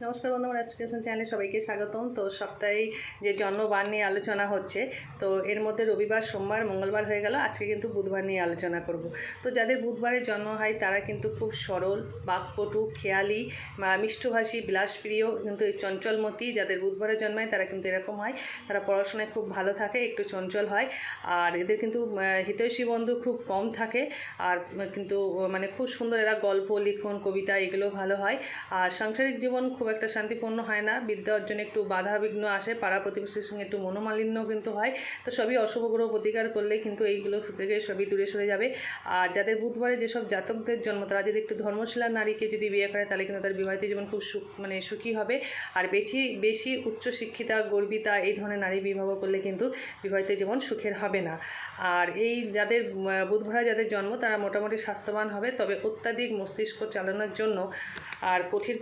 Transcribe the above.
নমস্কার বন্ধুরা, এডুকেশন চ্যানেলে সবাইকে স্বাগতম। তো সপ্তাহে যে জন্মবার নিয়ে আলোচনা হচ্ছে, তো এর মধ্যে রবিবার, সোমবার, মঙ্গলবার হয়ে গেল। আজকে কিন্তু বুধবার নিয়ে আলোচনা করব। তো যাদের বুধবারে জন্ম হয় তারা কিন্তু খুব সরল, বাকপটু, খেয়ালি, মিষ্টভাষী, বিলাসপ্রিয়, কিন্তু চঞ্চলমতি। যাদের বুধবারে জন্মায় তারা কিন্তু এরকম হয়। তারা পড়াশোনায় খুব ভালো থাকে, একটু চঞ্চল হয়। আর এদের কিন্তু হিতৈষী বন্ধু খুব কম থাকে। আর কিন্তু মানে খুব সুন্দর, এরা গল্প, লিখন, কবিতা এগুলো ভালো হয়। আর সাংসারিক জীবন খুব একটা শান্তিপূর্ণ হয় না। বিদ্যা অর্জনে একটু বাধা বিঘ্ন আসে, পাড়া প্রতিবেশীর সঙ্গে একটু মনোমালিন্য কিন্তু হয়। তো সবই অশুভ গ্রহ প্রতিকার করলে কিন্তু এইগুলো থেকে সবই দূরে সরে যাবে। আর যাদের বুধবারে যেসব জাতকদের জন্ম, তারা যদি একটু ধর্মশীলা নারীকে যদি বিয়ে করে তাহলে কিন্তু তাদের বিবাহিত জীবন খুব সুখী হবে। আর বেশি উচ্চশিক্ষিতা, গর্বিতা এই ধরনের নারী বিবাহ করলে কিন্তু বিবাহিত জীবন সুখের হবে না। আর এই যাদের বুধবারে যাদের জন্ম তারা মোটামুটি স্বাস্থ্যবান হবে, তবে অত্যাধিক মস্তিষ্ক চালানোর জন্য আর কঠিন